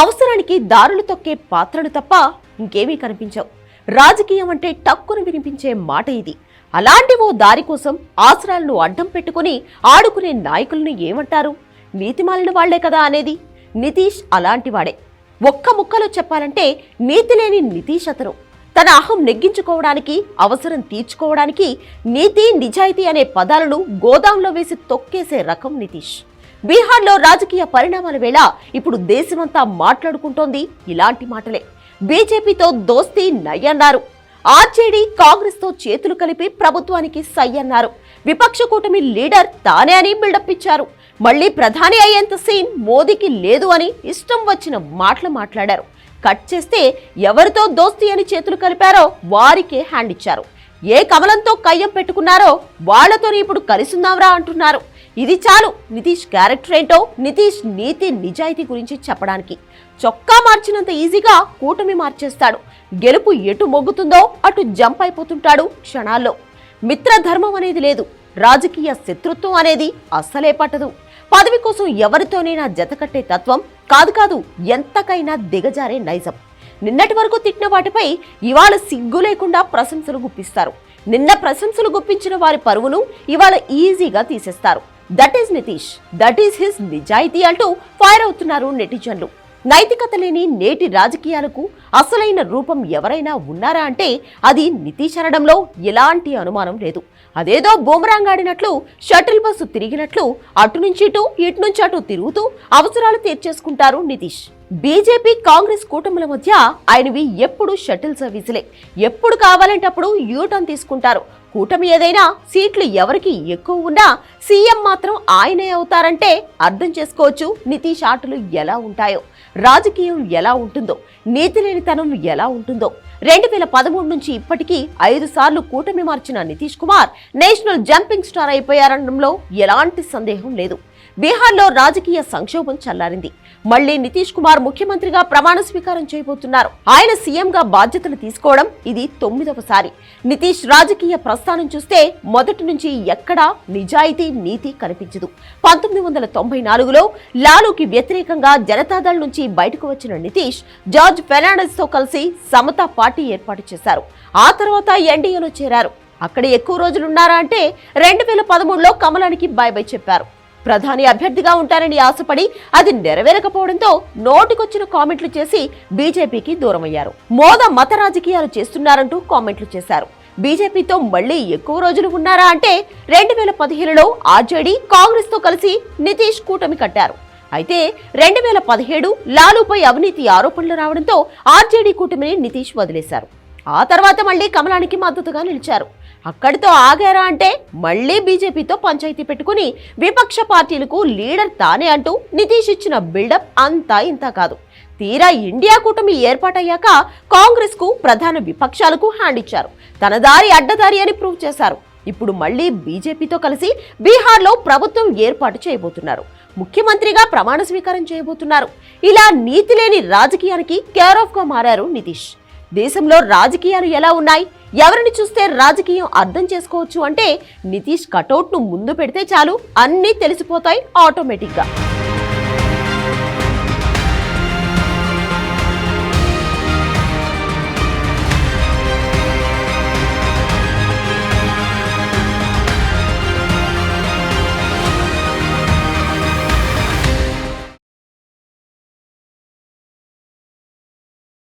అవసరానికి దారులు తొక్కే పాత్రలు తప్ప ఇంకేమీ కనిపించవు. రాజకీయం అంటే టక్కును వినిపించే మాట ఇది. అలాంటి ఓ దారి కోసం ఆసరాలను అడ్డం పెట్టుకుని ఆడుకునే నాయకులను ఏమంటారు? నీతిమాలిన వాళ్లే కదా అనేది. నితీష్ అలాంటివాడే. ఒక్క ముక్కలో చెప్పాలంటే నీతి లేని నితీష్ అతను. తన అహం నెగ్గించుకోవడానికి, అవసరం తీర్చుకోవడానికి నీతి నిజాయితీ అనే పదాలను గోదాంలో వేసి తొక్కేసే రకం నితీష్. బీహార్లో రాజకీయ పరిణామాల వేళ ఇప్పుడు దేశమంతా మాట్లాడుకుంటోంది ఇలాంటి మాటలే. బీజేపీతో దోస్తీ నయ్యన్నారు. ఆర్జేడీ కాంగ్రెస్ తో చేతులు కలిపి ప్రభుత్వానికి సై అన్నారు. విపక్ష కూటమి లీడర్ తానే అని బిల్డప్ ఇచ్చారు. మళ్లీ ప్రధాని అయ్యేంత సీన్ మోదీకి లేదు అని ఇష్టం వచ్చిన మాటలు మాట్లాడారు. కట్ చేస్తే ఎవరితో దోస్తీ అని చేతులు కలిపారో వారికే హ్యాండ్ ఇచ్చారు. ఏ కమలంతో కయ్యం పెట్టుకున్నారో వాళ్లతోనే ఇప్పుడు కలిసుందాంరా అంటున్నారు. ఇది చాలు నితీష్ క్యారెక్టర్ ఏంటో, నితీష్ నీతి నిజాయితీ గురించి చెప్పడానికి. చొక్కా మార్చినంత ఈజీగా కూటమి మార్చేస్తాడు. గెలుపు ఎటు మొగ్గుతుందో అటు జంప్ అయిపోతుంటాడు క్షణాల్లో. మిత్రధర్మం అనేది లేదు. రాజకీయ శత్రుత్వం అనేది అస్సలే పట్టదు. పదవి కోసం ఎవరితోనైనా జతకట్టే తత్వం కాదు, ఎంతకైనా దిగజారే నైజం. నిన్నటి వరకు తిట్టిన వాటిపై ఇవాళ సిగ్గు లేకుండా ప్రశంసలు గుప్పిస్తారు. నిన్న ప్రశంసలు గుప్పించిన వారి పరువును ఇవాళ ఈజీగా తీసేస్తారు. That is Nitish, that is his నిజాయితీ అంటూ ఫైర్ అవుతున్నారు నెటిజన్లు. నైతికత లేని నేటి రాజకీయాలకు అసలైన రూపం ఎవరైనా ఉన్నారా అంటే అది నితీష్ అనడంలో ఎలాంటి అనుమానం లేదు. అదేదో బూమరాంగ్ ఆడినట్లు, షటిల్ బస్సు తిరిగినట్లు అటు నుంచి ఇటు నుంచి అటు తిరుగుతూ అవసరాలు తీర్చేసుకుంటారు నితీష్. బీజేపీ కాంగ్రెస్ కూటముల మధ్య ఆయనవి ఎప్పుడు షటిల్ సర్వీసులే. ఎప్పుడు కావాలంటే అప్పుడు యూటర్న్ తీసుకుంటారు. కూటమి ఏదైనా సీట్లు ఎవరికి ఎక్కువ ఉన్నా సీఎం మాత్రం ఆయనే అవుతారంటే అర్థం చేసుకోవచ్చు నితీష్ ఆటలు ఎలా ఉంటాయో, రాజకీయం ఎలా ఉంటుందో, నీతి లేనితనం ఎలా ఉంటుందో. 2013 నుంచి ఇప్పటికీ 5 సార్లు కూటమి మార్చిన Nitish Kumar national jumping star అయిపోయారనడంలో ఎలాంటి సందేహం లేదు. బీహార్లో రాజకీయ సంక్షోభం చల్లారింది. మళ్లీ నితీష్ కుమార్ ముఖ్యమంత్రిగా ప్రమాణ స్వీకారం చేయబోతున్నారు. ఆయన సీఎంగా బాధ్యతలు తీసుకోవడం ఇది 9వసారి. నితీష్ రాజకీయ ప్రస్థానం చూస్తే మొదటి నుంచి ఎక్కడా నిజాయితీ, నీతి కనిపించదు. 1994లో లాలూకి వ్యతిరేకంగా జనతాదళ్ నుంచి బయటకు వచ్చిన నితీష్ జార్జ్ ఫెర్నాండెస్ తో కలిసి సమతా పార్టీ ఏర్పాటు చేశారు. ఆ తర్వాత ఎన్డీఏలో చేరారు. అక్కడ ఎక్కువ రోజులున్నారా అంటే 2013లో కమలానికి బై బై చెప్పారు. ప్రధాని అభ్యర్థిగా ఉంటారని ఆశపడి అది నెరవేరకపోవడంతో నోటికొచ్చిన కామెంట్లు చేసి బీజేపీకి దూరమయ్యారు. మోద మత రాజకీయాలు చేస్తున్నారంటూ కామెంట్లు చేశారు. బీజేపీతో మళ్లీ ఎక్కువ రోజులు ఉన్నారా అంటే 2017లో ఆర్జేడీ కాంగ్రెస్ తో కలిసి నితీష్ కూటమి కట్టారు. అయితే 2017 లాలూపై అవినీతి ఆరోపణలు రావడంతో ఆర్జేడీ కూటమిని నితీష్ వదిలేశారు. ఆ తర్వాత మళ్లీ కమలానికి మద్దతుగా నిలిచారు. అక్కడితో ఆగారా అంటే మళ్లీ బీజేపీతో పంచాయతీ పెట్టుకుని విపక్ష పార్టీలకు లీడర్ తానే అంటూ నితీష్ ఇచ్చిన బిల్డప్ అంతా ఇంతా కాదు. తీరా ఇండియా కూటమి ఏర్పాటయ్యాక కాంగ్రెస్ కు, ప్రధాన విపక్షాలకు హ్యాండ్ ఇచ్చారు. తన దారి అడ్డదారి అని ప్రూవ్ చేశారు. ఇప్పుడు మళ్లీ బీజేపీతో కలిసి బీహార్లో ప్రభుత్వం ఏర్పాటు చేయబోతున్నారు. ముఖ్యమంత్రిగా ప్రమాణ స్వీకారం చేయబోతున్నారు. ఇలా నీతి లేని రాజకీయానికి కేర్ ఆఫ్ గా మారారు నితీష్. దేశంలో రాజకీయాలు ఎలా ఉన్నాయి, ఎవరిని చూస్తే రాజకీయం అర్థం చేసుకోవచ్చు అంటే నితీష్ కటౌట్ ను ముందు పెడితే చాలు అన్నీ తెలిసిపోతాయి ఆటోమేటిక్ గా.